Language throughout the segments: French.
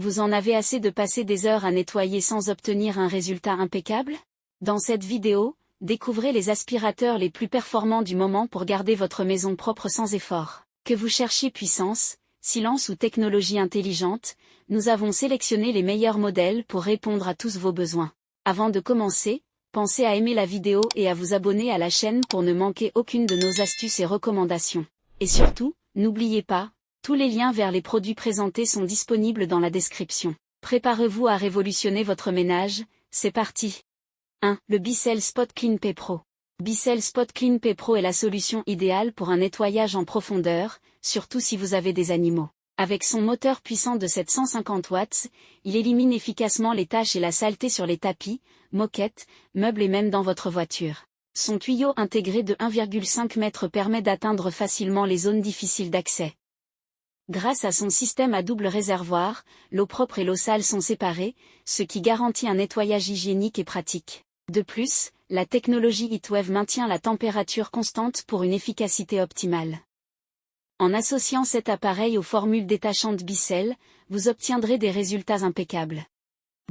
Vous en avez assez de passer des heures à nettoyer sans obtenir un résultat impeccable? Dans cette vidéo, découvrez les aspirateurs les plus performants du moment pour garder votre maison propre sans effort. Que vous cherchiez puissance, silence ou technologie intelligente, nous avons sélectionné les meilleurs modèles pour répondre à tous vos besoins. Avant de commencer, pensez à aimer la vidéo et à vous abonner à la chaîne pour ne manquer aucune de nos astuces et recommandations. Et surtout, n'oubliez pas, tous les liens vers les produits présentés sont disponibles dans la description. Préparez-vous à révolutionner votre ménage, c'est parti. 1. Le Bissell Spot Clean P Pro. Bissell Spot Clean P Pro est la solution idéale pour un nettoyage en profondeur, surtout si vous avez des animaux. Avec son moteur puissant de 750 watts, il élimine efficacement les taches et la saleté sur les tapis, moquettes, meubles et même dans votre voiture. Son tuyau intégré de 1,5 m permet d'atteindre facilement les zones difficiles d'accès. Grâce à son système à double réservoir, l'eau propre et l'eau sale sont séparées, ce qui garantit un nettoyage hygiénique et pratique. De plus, la technologie HeatWave maintient la température constante pour une efficacité optimale. En associant cet appareil aux formules détachantes Bissell, vous obtiendrez des résultats impeccables.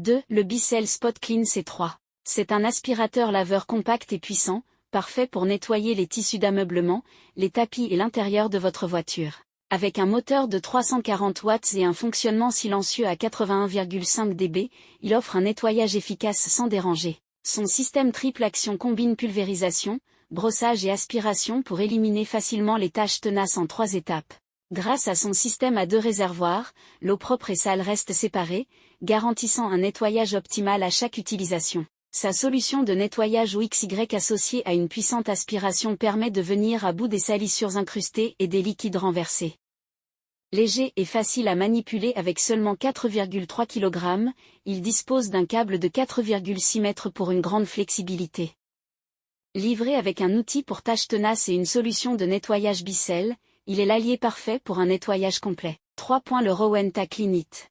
2. Le Bissell Spot Clean C3. C'est un aspirateur laveur compact et puissant, parfait pour nettoyer les tissus d'ameublement, les tapis et l'intérieur de votre voiture. Avec un moteur de 340 watts et un fonctionnement silencieux à 81,5 dB, il offre un nettoyage efficace sans déranger. Son système triple action combine pulvérisation, brossage et aspiration pour éliminer facilement les taches tenaces en 3 étapes. Grâce à son système à 2 réservoirs, l'eau propre et sale restent séparées, garantissant un nettoyage optimal à chaque utilisation. Sa solution de nettoyage OXY associée à une puissante aspiration permet de venir à bout des salissures incrustées et des liquides renversés. Léger et facile à manipuler avec seulement 4,3 kg, il dispose d'un câble de 4,6 m pour une grande flexibilité. Livré avec un outil pour tâches tenaces et une solution de nettoyage Bissell, il est l'allié parfait pour un nettoyage complet. 3. Le Rowenta Clean It.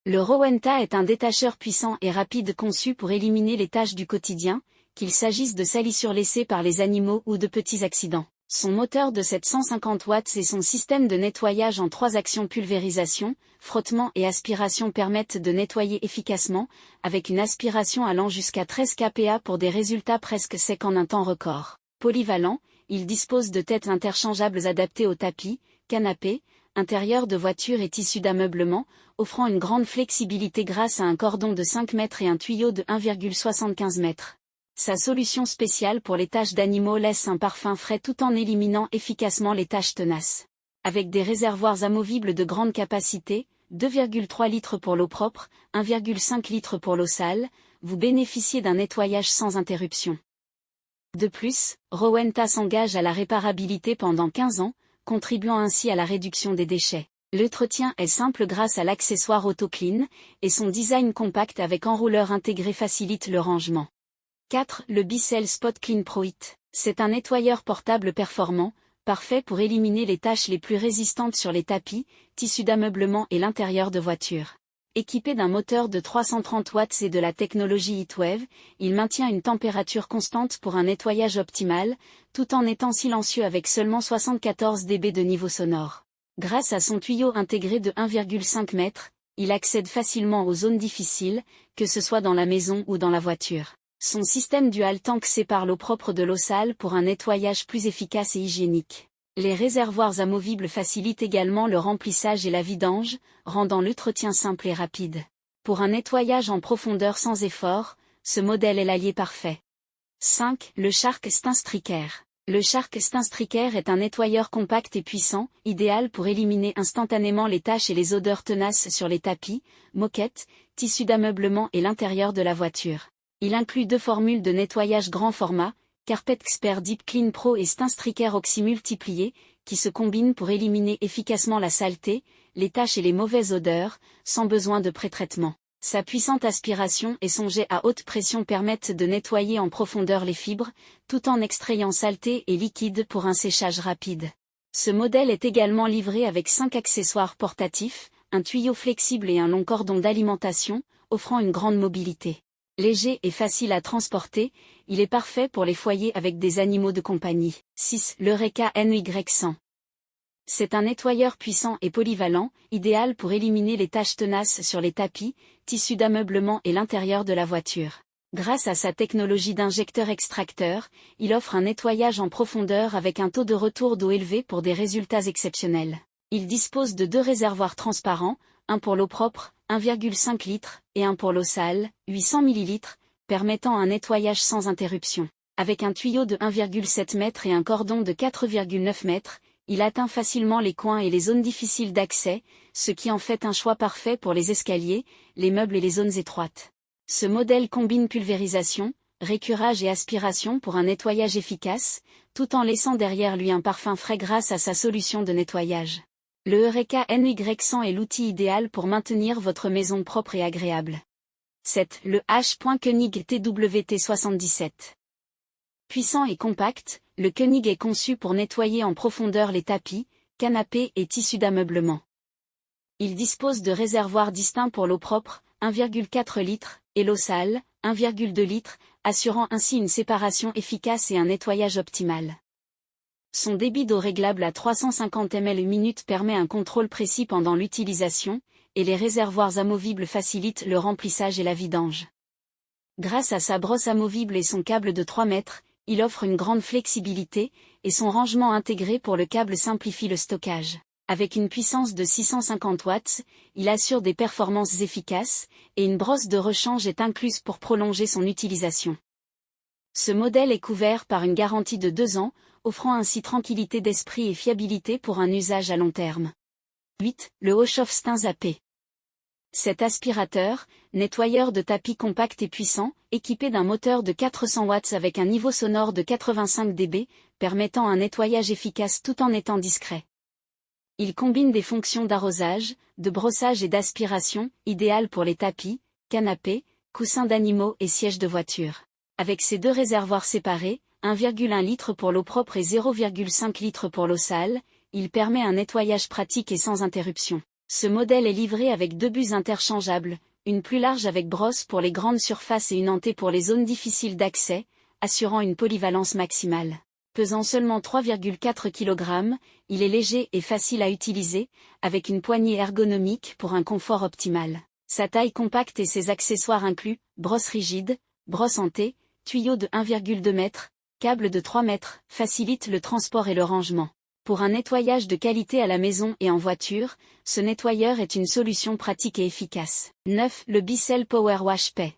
Le Rowenta est un détacheur puissant et rapide conçu pour éliminer les tâches du quotidien, qu'il s'agisse de salissures laissées par les animaux ou de petits accidents. Son moteur de 750 watts et son système de nettoyage en 3 actions pulvérisation, frottement et aspiration permettent de nettoyer efficacement, avec une aspiration allant jusqu'à 13 kPa pour des résultats presque secs en un temps record. Polyvalent, il dispose de têtes interchangeables adaptées aux tapis, canapés, intérieurs de voitures et tissus d'ameublement, offrant une grande flexibilité grâce à un cordon de 5 mètres et un tuyau de 1,75 m. Sa solution spéciale pour les taches d'animaux laisse un parfum frais tout en éliminant efficacement les taches tenaces. Avec des réservoirs amovibles de grande capacité, 2,3 litres pour l'eau propre, 1,5 litres pour l'eau sale, vous bénéficiez d'un nettoyage sans interruption. De plus, Rowenta s'engage à la réparabilité pendant 15 ans, contribuant ainsi à la réduction des déchets. L'entretien est simple grâce à l'accessoire AutoClean, et son design compact avec enrouleur intégré facilite le rangement. 4. Le Bissell Spot Clean Pro It. C'est un nettoyeur portable performant, parfait pour éliminer les taches les plus résistantes sur les tapis, tissus d'ameublement et l'intérieur de voiture. Équipé d'un moteur de 330 watts et de la technologie HeatWave, il maintient une température constante pour un nettoyage optimal, tout en étant silencieux avec seulement 74 dB de niveau sonore. Grâce à son tuyau intégré de 1,5 m, il accède facilement aux zones difficiles, que ce soit dans la maison ou dans la voiture. Son système dual tank sépare l'eau propre de l'eau sale pour un nettoyage plus efficace et hygiénique. Les réservoirs amovibles facilitent également le remplissage et la vidange, rendant l'entretien simple et rapide. Pour un nettoyage en profondeur sans effort, ce modèle est l'allié parfait. 5. Le Shark Stinstriker. Le Shark Stinstriker est un nettoyeur compact et puissant, idéal pour éliminer instantanément les taches et les odeurs tenaces sur les tapis, moquettes, tissus d'ameublement et l'intérieur de la voiture. Il inclut 2 formules de nettoyage grand format, Carpet Expert Deep Clean Pro et Stinstriker Oxy multiplié, qui se combinent pour éliminer efficacement la saleté, les taches et les mauvaises odeurs, sans besoin de pré-traitement. Sa puissante aspiration et son jet à haute pression permettent de nettoyer en profondeur les fibres, tout en extrayant saleté et liquide pour un séchage rapide. Ce modèle est également livré avec 5 accessoires portatifs, un tuyau flexible et un long cordon d'alimentation, offrant une grande mobilité. Léger et facile à transporter, il est parfait pour les foyers avec des animaux de compagnie. 6. L'Eureka NY100. C'est un nettoyeur puissant et polyvalent, idéal pour éliminer les taches tenaces sur les tapis, tissus d'ameublement et l'intérieur de la voiture. Grâce à sa technologie d'injecteur-extracteur, il offre un nettoyage en profondeur avec un taux de retour d'eau élevé pour des résultats exceptionnels. Il dispose de 2 réservoirs transparents, un pour l'eau propre, 1,5 litres, et un pour l'eau sale, 800 ml, permettant un nettoyage sans interruption. Avec un tuyau de 1,7 m et un cordon de 4,9 m, il atteint facilement les coins et les zones difficiles d'accès, ce qui en fait un choix parfait pour les escaliers, les meubles et les zones étroites. Ce modèle combine pulvérisation, récurage et aspiration pour un nettoyage efficace, tout en laissant derrière lui un parfum frais grâce à sa solution de nettoyage. Le Eureka NY100 est l'outil idéal pour maintenir votre maison propre et agréable. 7. Le H.Koenig TWT77. Puissant et compact, le Koenig est conçu pour nettoyer en profondeur les tapis, canapés et tissus d'ameublement. Il dispose de réservoirs distincts pour l'eau propre, 1,4 litres, et l'eau sale, 1,2 litres, assurant ainsi une séparation efficace et un nettoyage optimal. Son débit d'eau réglable à 350 ml/minute permet un contrôle précis pendant l'utilisation, et les réservoirs amovibles facilitent le remplissage et la vidange. Grâce à sa brosse amovible et son câble de 3 mètres, il offre une grande flexibilité, et son rangement intégré pour le câble simplifie le stockage. Avec une puissance de 650 watts, il assure des performances efficaces, et une brosse de rechange est incluse pour prolonger son utilisation. Ce modèle est couvert par une garantie de 2 ans, offrant ainsi tranquillité d'esprit et fiabilité pour un usage à long terme. 8. Le Oshoff Stins AP. Cet aspirateur, nettoyeur de tapis compact et puissant, équipé d'un moteur de 400 watts avec un niveau sonore de 85 dB, permettant un nettoyage efficace tout en étant discret. Il combine des fonctions d'arrosage, de brossage et d'aspiration, idéales pour les tapis, canapés, coussins d'animaux et sièges de voiture. Avec ses 2 réservoirs séparés, 1,1 litre pour l'eau propre et 0,5 litre pour l'eau sale, il permet un nettoyage pratique et sans interruption. Ce modèle est livré avec 2 buts interchangeables, une plus large avec brosse pour les grandes surfaces et une en T pour les zones difficiles d'accès, assurant une polyvalence maximale. Pesant seulement 3,4 kg, il est léger et facile à utiliser, avec une poignée ergonomique pour un confort optimal. Sa taille compacte et ses accessoires incluent, brosse rigide, brosse en T, tuyau de 1,2 m, câble de 3 mètres, facilite le transport et le rangement. Pour un nettoyage de qualité à la maison et en voiture, ce nettoyeur est une solution pratique et efficace. 9. Le Bissell Power Wash Pay.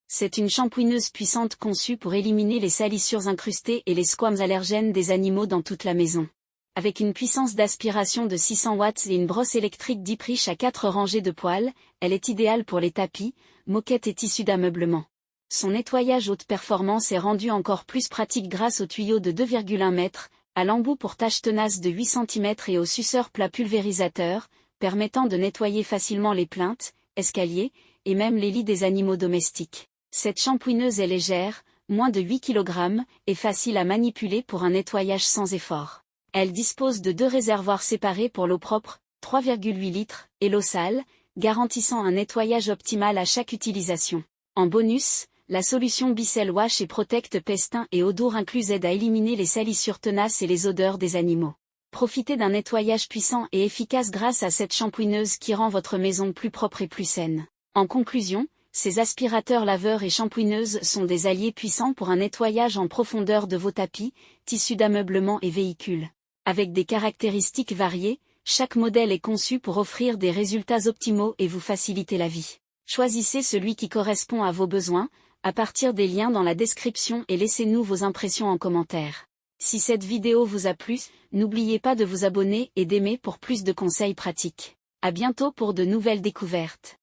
C'est une shampouineuse puissante conçue pour éliminer les salissures incrustées et les squames allergènes des animaux dans toute la maison. Avec une puissance d'aspiration de 600 watts et une brosse électrique Dieprich à 4 rangées de poils, elle est idéale pour les tapis, moquettes et tissus d'ameublement. Son nettoyage haute performance est rendu encore plus pratique grâce au tuyau de 2,1 m, à l'embout pour taches tenaces de 8 cm et au suceur plat pulvérisateur, permettant de nettoyer facilement les plinthes, escaliers, et même les lits des animaux domestiques. Cette shampouineuse est légère, moins de 8 kg, et facile à manipuler pour un nettoyage sans effort. Elle dispose de 2 réservoirs séparés pour l'eau propre, 3,8 litres, et l'eau sale, garantissant un nettoyage optimal à chaque utilisation. En bonus, la solution Bissell Wash et Protect Pestin et Odour inclus aide à éliminer les salissures tenaces et les odeurs des animaux. Profitez d'un nettoyage puissant et efficace grâce à cette shampouineuse qui rend votre maison plus propre et plus saine. En conclusion, ces aspirateurs laveurs et shampouineuses sont des alliés puissants pour un nettoyage en profondeur de vos tapis, tissus d'ameublement et véhicules. Avec des caractéristiques variées, chaque modèle est conçu pour offrir des résultats optimaux et vous faciliter la vie. Choisissez celui qui correspond à vos besoins, à partir des liens dans la description et laissez-nous vos impressions en commentaire. Si cette vidéo vous a plu, n'oubliez pas de vous abonner et d'aimer pour plus de conseils pratiques. À bientôt pour de nouvelles découvertes.